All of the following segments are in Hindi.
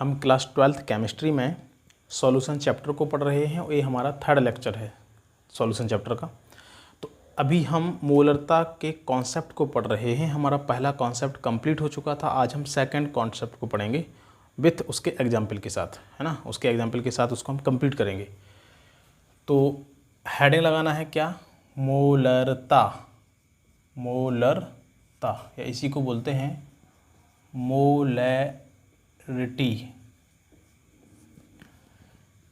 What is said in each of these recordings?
हम क्लास 12th केमिस्ट्री में सॉल्यूशन चैप्टर को पढ़ रहे हैं और ये हमारा थर्ड लेक्चर है सॉल्यूशन चैप्टर का। तो अभी हम मोलरता के कॉन्सेप्ट को पढ़ रहे हैं। हमारा पहला कॉन्सेप्ट कंप्लीट हो चुका था। आज हम सेकंड कॉन्सेप्ट को पढ़ेंगे विथ उसके एग्जाम्पल के साथ, है ना। उसके एग्जाम्पल के साथ उसको हम कंप्लीट करेंगे। तो हेडिंग लगाना है क्या, मोलरता। मोलरता या इसी को बोलते हैं मोलैरिटी।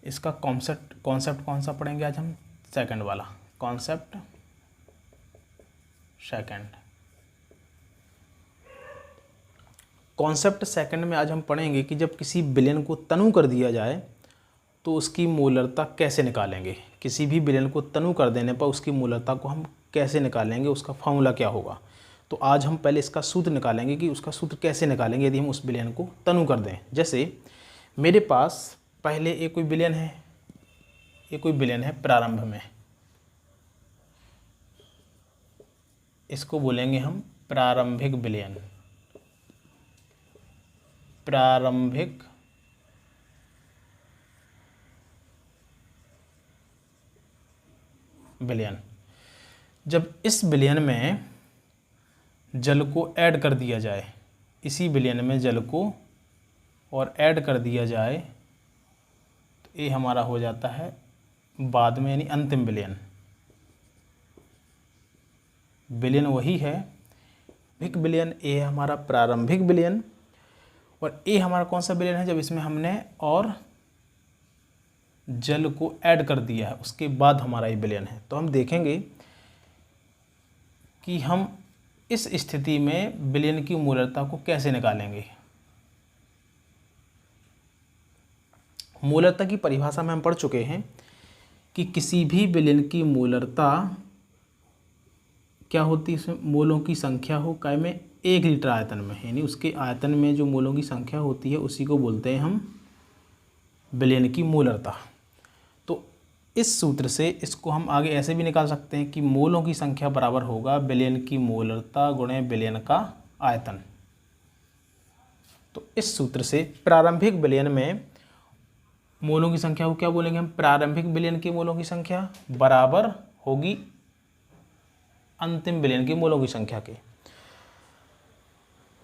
इसका कॉन्सेप्ट कौन सा पढ़ेंगे आज हम, सेकंड वाला कॉन्सेप्ट, सेकंड कॉन्सेप्ट सेकंड में आज हम पढ़ेंगे कि जब किसी विलयन को तनु कर दिया जाए तो उसकी मोलरता कैसे निकालेंगे। किसी भी विलयन को तनु कर देने पर उसकी मोलरता को हम कैसे निकालेंगे, उसका फॉर्मूला क्या होगा। तो आज हम पहले इसका सूत्र निकालेंगे कि उसका सूत्र कैसे निकालेंगे यदि हम उस विलयन को तनु कर दें। जैसे मेरे पास पहले एक कोई विलयन है, ये कोई विलयन है प्रारंभ में, इसको बोलेंगे हम प्रारंभिक विलयन। प्रारंभिक विलयन। जब इस विलयन में जल को ऐड कर दिया जाए, इसी विलयन में जल को और ऐड कर दिया जाए तो ये हमारा हो जाता है बाद में, यानी अंतिम विलयन। विलयन वही है प्रारंभिक विलयन, ये है हमारा प्रारंभिक विलयन। और ये हमारा कौन सा विलयन है, जब इसमें हमने और जल को ऐड कर दिया है उसके बाद हमारा ये विलयन है। तो हम देखेंगे कि हम इस स्थिति में विलयन की मोलरता को कैसे निकालेंगे। मोलरता की परिभाषा में हम पढ़ चुके हैं कि किसी भी विलयन की मोलरता क्या होती है, इसमें मोलों की संख्या हो काय में 1 लीटर आयतन में, यानी उसके आयतन में जो मोलों की संख्या होती है उसी को बोलते हैं हम विलयन की मोलरता। तो इस सूत्र से इसको हम आगे ऐसे भी निकाल सकते हैं कि मोलों की संख्या बराबर होगा विलयन की मोलरता गुणे विलयन का आयतन। तो इस सूत्र से प्रारंभिक विलयन में मोलों की संख्या को क्या बोलेंगे हम, प्रारंभिक विलयन की मोलों की संख्या बराबर होगी अंतिम विलयन की मोलों की संख्या के।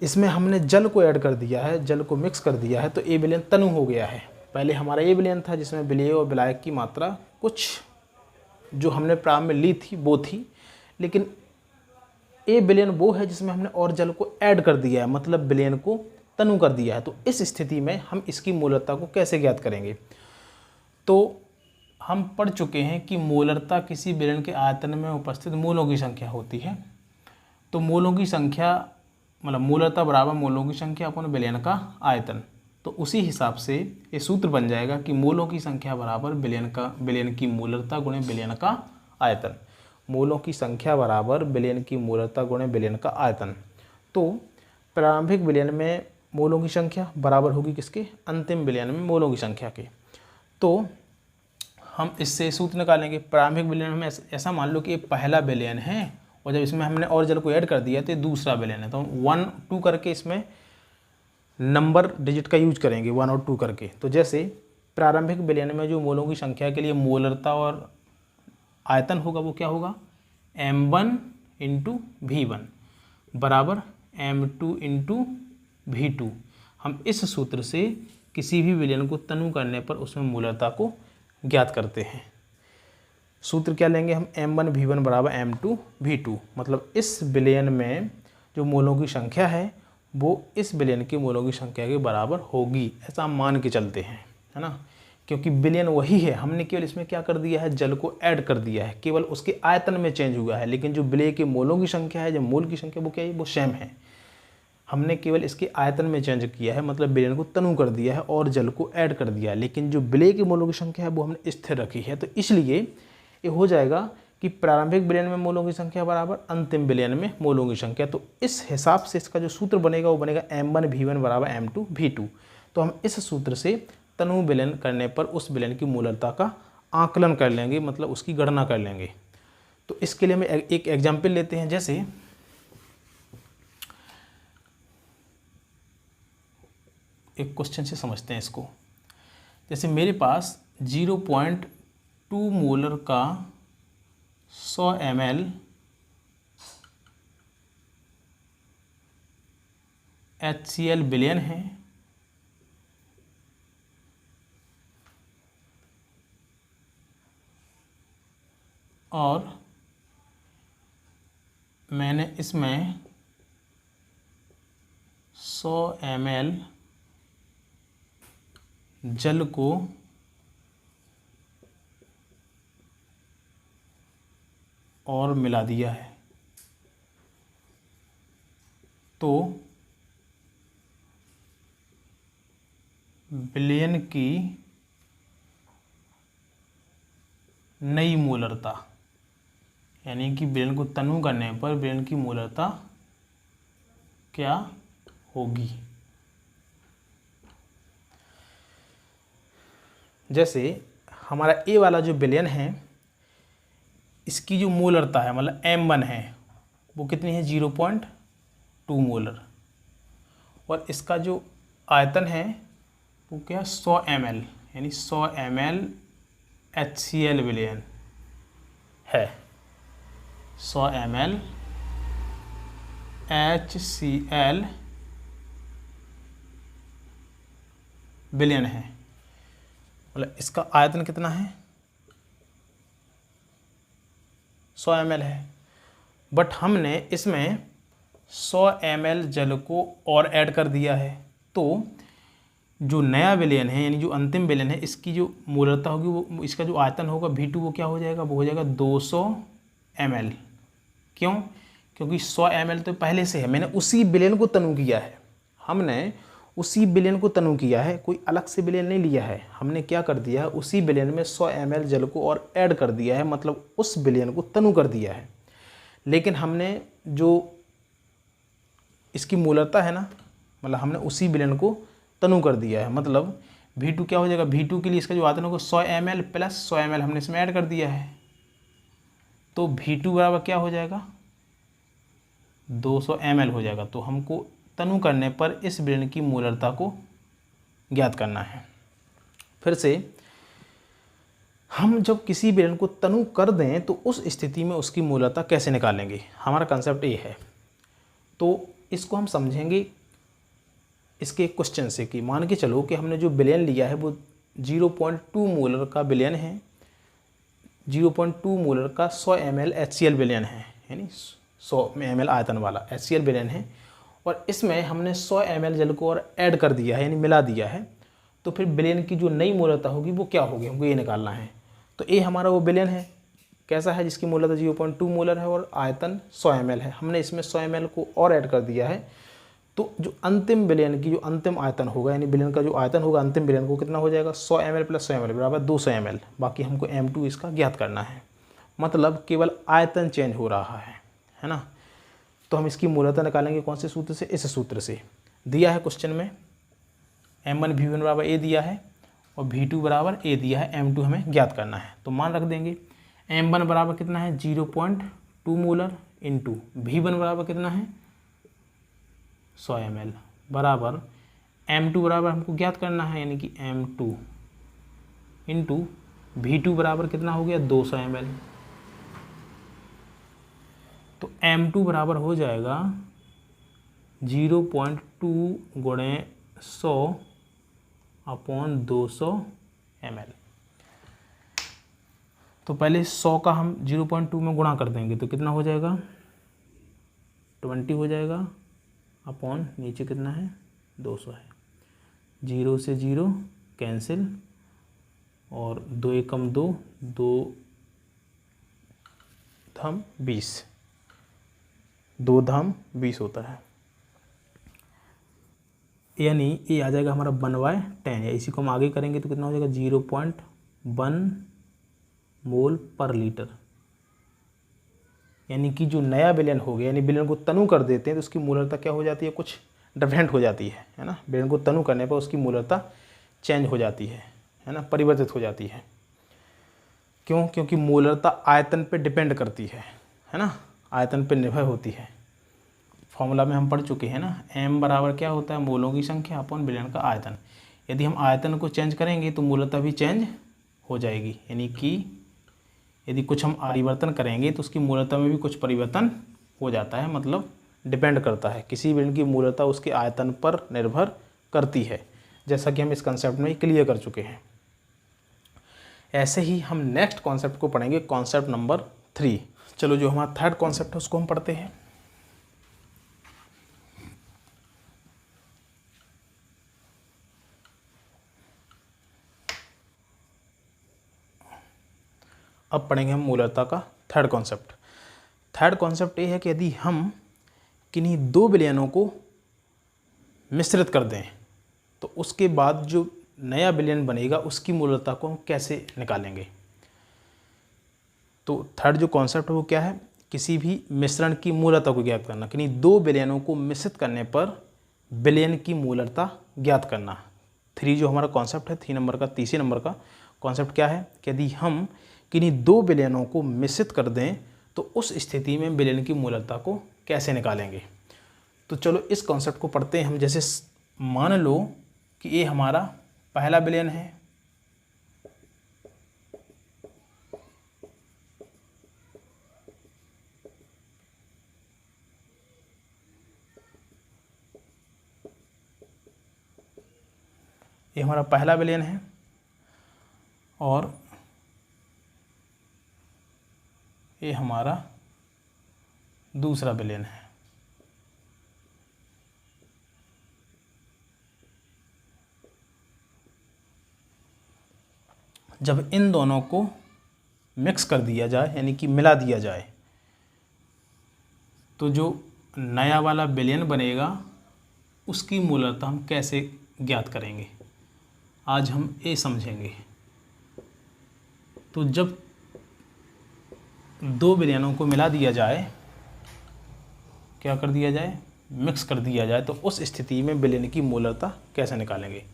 इसमें हमने जल को ऐड कर दिया है, जल को मिक्स कर दिया है, तो ये विलयन तनु हो गया है। पहले हमारा ये विलयन था जिसमें विलेय और विलायक की मात्रा कुछ जो हमने प्रारंभ में ली थी वो थी, लेकिन ये विलयन वो है जिसमें हमने और जल को ऐड कर दिया है, मतलब विलयन को तनु कर दिया है। तो इस स्थिति में हम इसकी मोलरता को कैसे ज्ञात करेंगे। तो हम पढ़ चुके हैं कि मोलरता किसी विलयन के आयतन में उपस्थित मोलों की संख्या होती है। तो मोलों की संख्या मतलब मोलरता बराबर मोलों की संख्या अपन विलयन का आयतन। तो उसी हिसाब से ये सूत्र बन जाएगा कि मोलों की संख्या बराबर विलयन की मोलरता गुणे विलयन का आयतन। मोलों की संख्या बराबर विलयन की मोलरता गुणे विलयन का आयतन। तो प्रारंभिक विलयन में मोलों की संख्या बराबर होगी किसके, अंतिम विलयन में मोलों की संख्या के। तो हम इससे सूत्र निकालेंगे। प्रारंभिक विलयन में ऐसा मान लो कि ये पहला विलयन है और जब इसमें हमने और जल को ऐड कर दिया तो ये दूसरा विलयन है। तो हम 1, 2 करके इसमें नंबर डिजिट का यूज करेंगे 1 और 2 करके। तो जैसे प्रारंभिक विलयन में जो मोलों की संख्या के लिए मोलरता और आयतन होगा वो क्या होगा, m1 × v1 बराबर m2 × v2। हम इस सूत्र से किसी भी विलयन को तनु करने पर उसमें मोलरता को ज्ञात करते हैं। सूत्र क्या लेंगे हम, m1 v1 बराबर m2 v2, मतलब इस विलयन में जो मोलों की संख्या है वो इस विलयन की मोलों की संख्या के बराबर होगी, ऐसा हम मान के चलते हैं, है ना। क्योंकि विलयन वही है, हमने केवल इसमें क्या कर दिया है, जल को ऐड कर दिया है, केवल उसके आयतन में चेंज हुआ है, लेकिन जो विलय के मोलों की संख्या है, जो मोल की संख्या वो क्या है, वो सेम है। हमने केवल इसके आयतन में चेंज किया है, मतलब विलयन को तनु कर दिया है और जल को ऐड कर दिया है, लेकिन जो विलय के मोलों की संख्या है वो हमने स्थिर रखी है। तो इसलिए ये हो जाएगा कि प्रारंभिक विलयन में मोलों की संख्या बराबर अंतिम विलयन में मोलों की संख्या। तो इस हिसाब से इसका जो सूत्र बनेगा वो बनेगा m1 v1 बराबर m2 v2। तो हम इस सूत्र से तनु विलयन करने पर उस विलयन की मोलरता का आकलन कर लेंगे, मतलब उसकी गणना कर लेंगे। तो इसके लिए हम एक एग्जाम्पल लेते हैं। जैसे एक क्वेश्चन से समझते हैं इसको। जैसे मेरे पास 0.2 मोलर का 100 ml HCl विलयन है और मैंने इसमें 100 ml जल को और मिला दिया है, तो विलयन की नई मोलरता, यानी कि विलयन को तनु करने पर विलयन की मोलरता क्या होगी। जैसे हमारा ए वाला जो विलयन है, इसकी जो मोलरता है मतलब M1 है वो कितनी है 0.2 मोलर, और इसका जो आयतन है वो क्या 100 ml, यानी 100 ml HCl विलयन है, 100 ml HCl विलयन है। मतलब इसका आयतन कितना है 100 ml है, बट हमने इसमें 100 ml जल को और ऐड कर दिया है, तो जो नया विलयन है यानी जो अंतिम विलयन है इसकी जो मोलरता होगी वो, इसका जो आयतन होगा V2 वो क्या हो जाएगा, वो हो जाएगा 200 ml। क्यों? क्योंकि 100 ml तो पहले से है, मैंने उसी विलयन को तनु किया है, हमने उसी विलयन को तनु किया है, कोई अलग से विलयन नहीं लिया है। हमने क्या कर दिया है, उसी विलयन में 100 ml जल को और ऐड कर दिया है, मतलब उस विलयन को तनु कर दिया है। लेकिन हमने जो इसकी मोलरता है ना, मतलब हमने उसी विलयन को तनु कर दिया है, मतलब V2 क्या हो जाएगा, V2 के लिए इसका जो आयतन होगा 100 ml प्लस 100 ml हमने इसमें ऐड कर दिया है, तो V2 बराबर क्या हो जाएगा 200 ml हो जाएगा। तो हमको तनु करने पर इस विलयन की मोलरता को ज्ञात करना है। फिर से हम जब किसी विलयन को तनु कर दें तो उस स्थिति में उसकी मोलरता कैसे निकालेंगे, हमारा कंसेप्ट ये है। तो इसको हम समझेंगे इसके क्वेश्चन से कि मान के चलो कि हमने जो विलयन लिया है वो 0.2 मोलर का विलयन है, 0.2 मोलर का 100 ml HCl विलयन है, यानी 100 ml आयतन वाला HCl विलयन है, और इसमें हमने 100 ml जल को और ऐड कर दिया है यानी मिला दिया है। तो फिर विलयन की जो नई मोलरता होगी वो क्या होगी, हमको ये निकालना है। तो ये हमारा वो विलयन है कैसा है जिसकी मोलरता 0.2 मोलर है और आयतन 100 ml है, हमने इसमें 100 ml को और ऐड कर दिया है। तो जो अंतिम विलयन की जो अंतिम आयतन होगा यानी विलयन का जो आयतन होगा अंतिम विलयन को कितना हो जाएगा 100 ml प्लस 100 ml बराबर 200 ml। बाकी हमको M2 इसका ज्ञात करना है, मतलब केवल आयतन चेंज हो रहा है ना। तो हम इसकी मोलरता निकालेंगे कौन से सूत्र से, इस सूत्र से दिया है क्वेश्चन में। M1 V1 बराबर A दिया है और V2 बराबर A दिया है, M2 हमें ज्ञात करना है। तो मान रख देंगे M1 बराबर कितना है 0.2 मोलर इंटू V1 बराबर कितना है 100 ml बराबर M2 बराबर हमको ज्ञात करना है, यानी कि M2 इंटू V2 बराबर कितना हो गया 200 ml। तो M2 बराबर हो जाएगा 0.2 गुणे 100 अपॉन 200 ml। तो पहले 100 का हम 0.2 में गुणा कर देंगे तो कितना हो जाएगा 20 हो जाएगा, अपॉन नीचे कितना है 200 है, 0 से 0 कैंसिल और 2 एकम 2, 2 धाम 20, 2 धाम 20 होता है, यानी ये आ जाएगा हमारा 1/10। या इसी को हम आगे करेंगे तो कितना हो जाएगा 0.1 मोल पर लीटर। यानी कि जो नया विलयन हो गया यानी विलयन को तनु कर देते हैं तो उसकी मोलरता क्या हो जाती है, कुछ डिफरेंट हो जाती है ना। विलयन को तनु करने पर उसकी मोलरता चेंज हो जाती है ना, परिवर्तित हो जाती है। क्यों? क्योंकि मोलरता आयतन पे डिपेंड करती है ना, आयतन पे निर्भर होती है। फॉर्मूला में हम पढ़ चुके हैं ना, m बराबर क्या होता है, मोलों की संख्या अपॉन विलयन का आयतन। यदि हम आयतन को चेंज करेंगे तो मूलतः भी चेंज हो जाएगी, यानी कि यदि कुछ हम परिवर्तन करेंगे तो उसकी मूलतः में भी कुछ परिवर्तन हो जाता है, मतलब डिपेंड करता है। किसी विलयन की मूलतः उसके आयतन पर निर्भर करती है, जैसा कि हम इस कंसेप्ट में क्लियर कर चुके हैं। ऐसे ही हम नेक्स्ट कॉन्सेप्ट को पढ़ेंगे, कॉन्सेप्ट नंबर 3। चलो जो हमारा थर्ड कॉन्सेप्ट है उसको हम पढ़ते हैं। अब पढ़ेंगे हम मूलरता का थर्ड कॉन्सेप्ट। थर्ड कॉन्सेप्ट ये है कि यदि हम किन्हीं दो विलयनों को मिश्रित कर दें तो उसके बाद जो नया विलयन बनेगा उसकी मूलरता को हम कैसे निकालेंगे। तो थर्ड जो कॉन्सेप्ट है वो क्या है, किसी भी मिश्रण की मूलरता को ज्ञात करना। किन्हीं दो विलयनों को मिश्रित करने पर विलयन की मूलरता ज्ञात करना। 3 जो हमारा कॉन्सेप्ट है, 3 नंबर का, तीसरे नंबर का कॉन्सेप्ट क्या है कि यदि हम किन्हीं दो विलयनों को मिश्रित कर दें तो उस स्थिति में विलयन की मूलरता को कैसे निकालेंगे। तो चलो इस कॉन्सेप्ट को पढ़ते हैं हम। जैसे मान लो कि ये हमारा पहला विलयन है, ये हमारा पहला विलयन है और ये हमारा दूसरा विलयन है। जब इन दोनों को मिक्स कर दिया जाए, यानी कि मिला दिया जाए, तो जो नया वाला विलयन बनेगा उसकी मूलरता हम कैसे ज्ञात करेंगे, आज हम ये समझेंगे। तो जब दो विलयनों को मिला दिया जाए, क्या कर दिया जाए, मिक्स कर दिया जाए, तो उस स्थिति में विलयन की मूलरता कैसे निकालेंगे।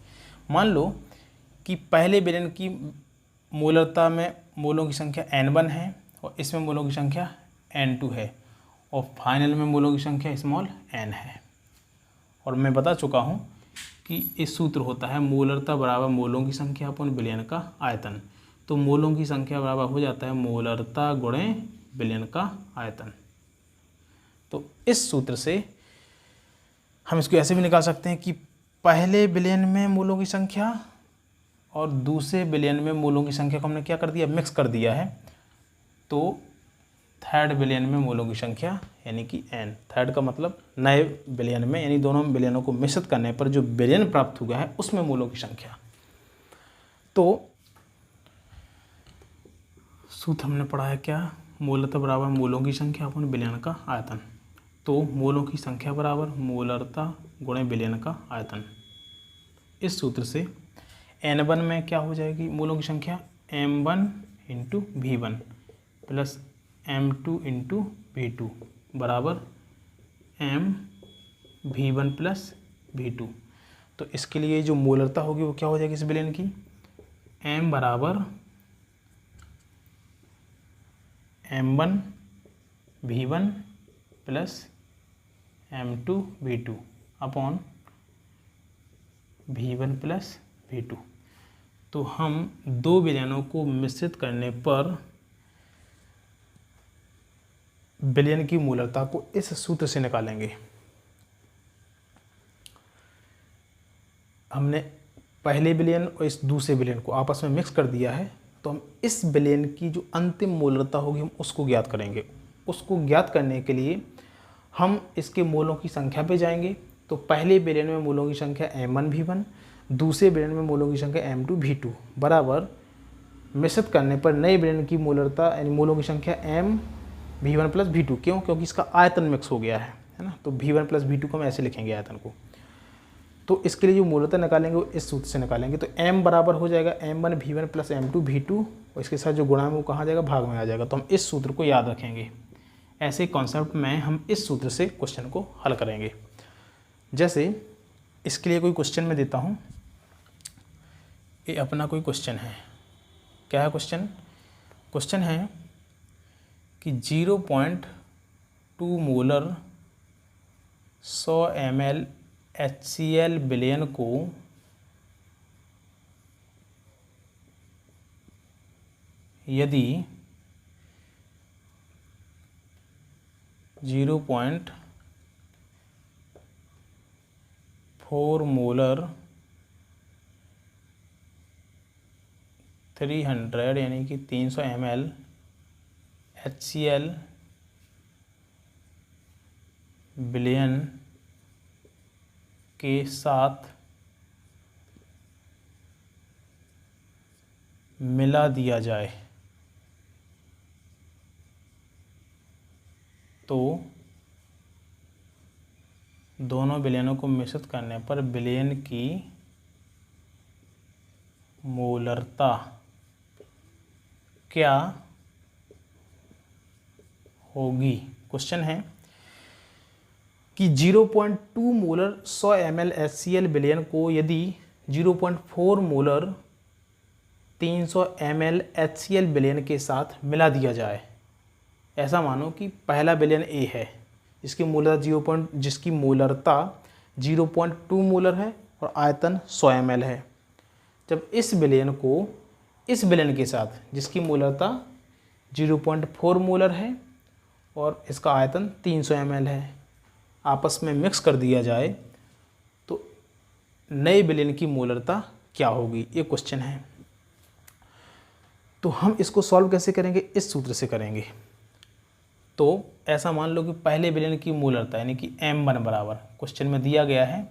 मान लो कि पहले विलयन की मूलरता में मोलों की संख्या n1 है और इसमें मोलों की संख्या n2 है और फाइनल में मोलों की संख्या स्मॉल n है। और मैं बता चुका हूँ कि इस सूत्र होता है मोलरता बराबर मोलों की संख्या अपन विलयन का आयतन। तो मोलों की संख्या बराबर हो जाता है मोलरता गुणे विलयन का आयतन। तो इस सूत्र से हम इसको ऐसे भी निकाल सकते हैं कि पहले विलयन में मोलों की संख्या और दूसरे विलयन में मोलों की संख्या को हमने क्या कर दिया, मिक्स कर दिया है। तो थर्ड विलयन में मोलों की संख्या यानी कि n, थर्ड का मतलब नए विलयन में, यानी दोनों विलयनों को मिश्रित करने पर जो विलयन प्राप्त हुआ है उसमें मोलों की संख्या। तो सूत्र हमने पढ़ा है क्या, मोलरता बराबर मोलों की संख्या अपन विलयन का आयतन। तो मोलों की संख्या बराबर मोलरता गुणे विलयन का आयतन। इस सूत्र से n1 में क्या हो जाएगी मोलों की संख्या, m1 into v1 plus m2 into v2 बराबर m v1 प्लस v2। तो इसके लिए जो मोलरता होगी वो क्या हो जाएगी इस विलयन की, m बराबर m1 v1 plus m2 v2 upon v1 plus v2। तो हम दो विलयनों को मिश्रित करने पर विलयन की मूलरता को इस सूत्र से निकालेंगे। हमने पहले विलयन और इस दूसरे विलयन को आपस में मिक्स कर दिया है, तो हम इस विलयन की जो अंतिम मूलरता होगी हम उसको ज्ञात करेंगे। उसको ज्ञात करने के लिए हम इसके मोलों की संख्या पे जाएंगे। तो पहले विलयन में मोलों की संख्या m1 v1, दूसरे विलयन में मोलों की संख्या m2 v2 बराबर मिश्रित करने पर नए विलयन की मूलरता यानी मोलों की संख्या m v1 प्लस v2। क्यों, क्योंकि इसका आयतन मिक्स हो गया है ना। तो v1 प्लस v2 को हम ऐसे लिखेंगे आयतन को। तो इसके लिए जो मूलरता निकालेंगे वो इस सूत्र से निकालेंगे। तो m बराबर हो जाएगा m1 v1 plus m2 v2 और इसके साथ जो गुणा है वो कहाँ जाएगा, भाग में आ जाएगा। तो हम इस सूत्र को याद रखेंगे। ऐसे कॉन्सेप्ट में हम इस सूत्र से क्वेश्चन को हल करेंगे। जैसे इसके लिए कोई क्वेश्चन मैं देता हूँ, ये अपना कोई क्वेश्चन है। क्या है क्वेश्चन, क्वेश्चन है कि 0.2 मोलर 100 ml HCl विलयन को यदि 0.4 मोलर 300 यानी कि 300 ml HCl विलयन के साथ मिला दिया जाए तो दोनों विलयनों को मिश्रित करने पर विलयन की मोलरता क्या होगी। क्वेश्चन है कि 0.2 मोलर 100 ml HCl विलयन को यदि 0.4 मोलर 300 ml HCl विलयन के साथ मिला दिया जाए। ऐसा मानो कि पहला विलयन A है जिसकी मोलरता 0.2 मोलर है और आयतन 100 ml है। जब इस विलयन को इस विलयन के साथ जिसकी मोलरता 0.4 मोलर है और इसका आयतन 300 ml है आपस में मिक्स कर दिया जाए तो नए विलयन की मोलरता क्या होगी, ये क्वेश्चन है। तो हम इसको सॉल्व कैसे करेंगे, इस सूत्र से करेंगे। तो ऐसा मान लो कि पहले विलयन की मोलरता यानी कि M1 बराबर क्वेश्चन में दिया गया है।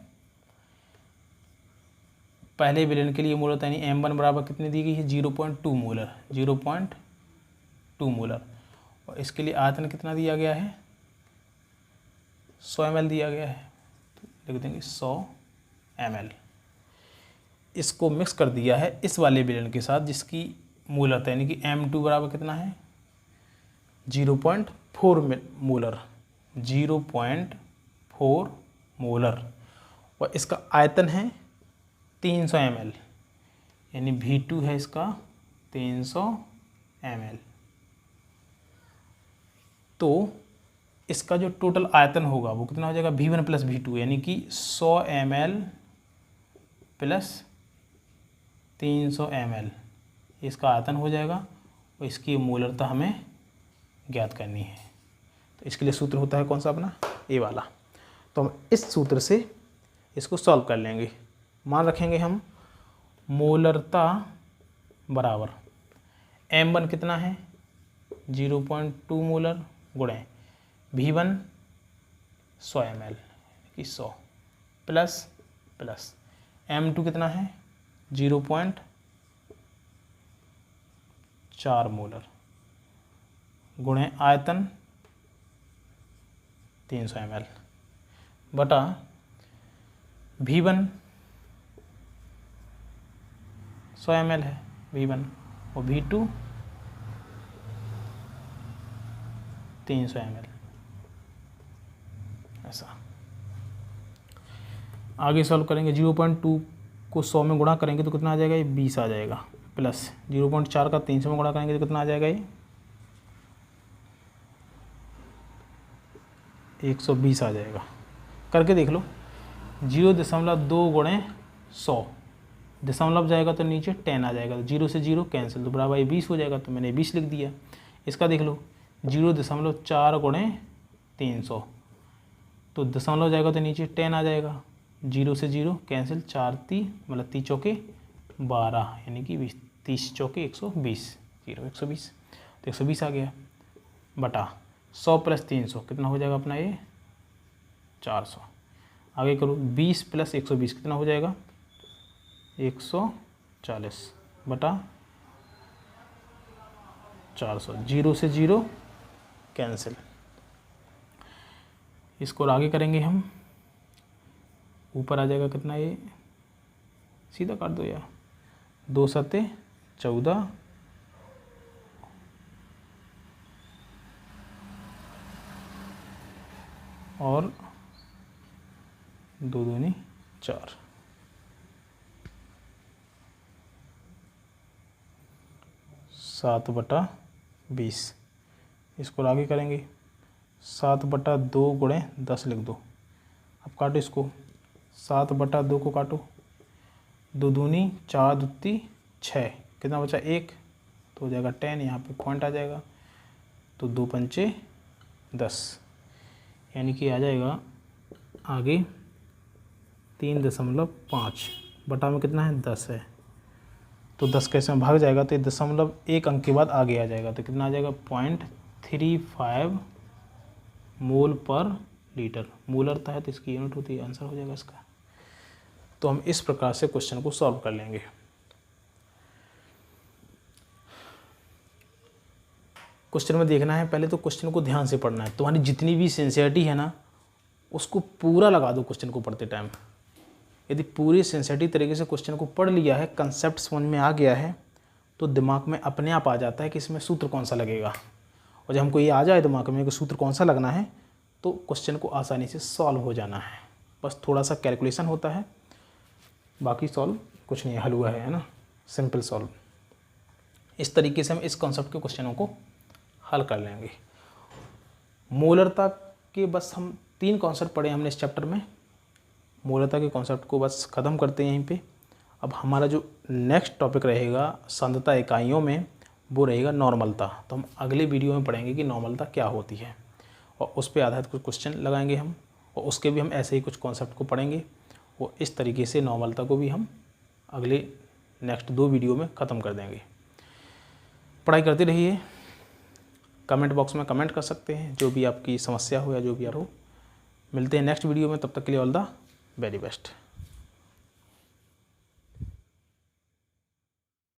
पहले विलयन के लिए मोलरता यानी M1 बराबर कितनी दी गई है 0.2 मोलर 0.2 मोलर और इसके लिए आयतन कितना दिया गया है 100 ml दिया गया है। तो लिख देंगे 100 ml। इसको मिक्स कर दिया है इस वाले विलयन के साथ जिसकी मोलरता यानी कि M2 बराबर कितना है 0.4 मोलर 0.4 मोलर और इसका आयतन है 300 ml यानी V2 है इसका 300 ml। तो इसका जो टोटल आयतन होगा वो कितना हो जाएगा V1 प्लस V2 यानी कि 100 ml प्लस 300 ml इसका आयतन हो जाएगा और इसकी मोलरता हमें ज्ञात करनी है। तो इसके लिए सूत्र होता है कौन सा अपना ए वाला। तो हम इस सूत्र से इसको सॉल्व कर लेंगे। मान रखेंगे हम मोलरता बराबर M1 कितना है 0.2 मोलर गुणे V1 100 ml कि 100 प्लस M2 कितना है 0.4 मोलर गुणे आयतन 300 ml बटा V1 100 ml है V1 और V2 300 ml। ऐसा आगे सॉल्व करेंगे 0.2 को 100 में गुणा करेंगे तो कितना आ जाएगा ये 20 आ जाएगा प्लस 0.4 का 300 में गुणा करेंगे तो कितना आ जाएगा ये 120 आ जाएगा। करके देख लो 0.2 गुणे 100 दशमलव जाएगा तो नीचे 10 आ जाएगा तो 0 से 0 कैंसिल तो बराबर 20 हो जाएगा तो मैंने 20 लिख दिया। इसका देख लो 0.4 गुणे 300 तो दशमलव जाएगा तो नीचे 10 आ जाएगा 0 से 0 कैंसिल 4 मतलब 3 चौके 12 यानी कि 30 चौके 120 0 120 तो 120 आ गया बटा 100 प्लस 300 कितना हो जाएगा अपना ये 400। आगे करो 20 प्लस 120 कितना हो जाएगा 140 बटा 400 0 से 0 कैंसिल। इसको आगे करेंगे हम ऊपर आ जाएगा कितना ये सीधा काट दो यार 2 सत्ते 14 और 2 दूनी 4 7/20। इसको आगे करेंगे 7/2 गुणे 10 लिख दो अब काटो इसको, 7/2 को काटो, 2 दूनी 4 दूती 6, कितना बचा 1, तो हो जाएगा 10, यहाँ पे पॉइंट आ जाएगा, तो 2 पंचे 10, यानी कि आ जाएगा आगे 3.5, बटा में कितना है 10 है, तो 10 कैसे में भाग जाएगा, तो 1 अंक के बाद आगे आ जाएगा, तो कितना आ जाएगा 0.35 मोल पर लीटर। मोलरता है तो इसकी यूनिट होती है, आंसर हो जाएगा इसका। तो हम इस प्रकार से क्वेश्चन को सॉल्व कर लेंगे। क्वेश्चन में देखना है, पहले तो क्वेश्चन को ध्यान से पढ़ना है, तुम्हारी जितनी भी सिंसियरिटी है ना उसको पूरा लगा दो क्वेश्चन को पढ़ते टाइम। यदि पूरी सिंसियरिटी तरीके से क्वेश्चन को पढ़ लिया है, कंसेप्ट समझ में आ गया है, तो दिमाग में अपने आप आ जाता है कि इसमें सूत्र कौन सा लगेगा, और जब हमको ये आ जाए दिमाग में कि सूत्र कौन सा लगना है, तो क्वेश्चन को आसानी से सॉल्व हो जाना है। बस थोड़ा सा कैलकुलेशन होता है, बाकी सॉल्व कुछ नहीं, हल हुआ है ना, सिंपल सॉल्व। इस तरीके से हम इस कॉन्सेप्ट के क्वेश्चनों को हल कर लेंगे। मोलरता के बस हम 3 कॉन्सेप्ट पढ़े हमने इस चैप्टर में, मोलरता के कॉन्सेप्ट को बस ख़त्म करते हैं यहीं पे। अब हमारा जो नेक्स्ट टॉपिक रहेगा सांद्रता इकाइयों में, वो रहेगा नॉर्मलता। तो हम अगले वीडियो में पढ़ेंगे कि नॉर्मलता क्या होती है, और उस पर आधारित कुछ क्वेश्चन लगाएंगे हम, और उसके भी हम ऐसे ही कुछ कॉन्सेप्ट को पढ़ेंगे, और इस तरीके से नॉर्मलता को भी हम अगले नेक्स्ट 2 वीडियो में ख़त्म कर देंगे। पढ़ाई करते रहिए, कमेंट बॉक्स में कमेंट कर सकते हैं जो भी आपकी समस्या हो या जो भी हो। मिलते हैं नेक्स्ट वीडियो में, तब तक के लिए ऑल द वेरी बेस्ट।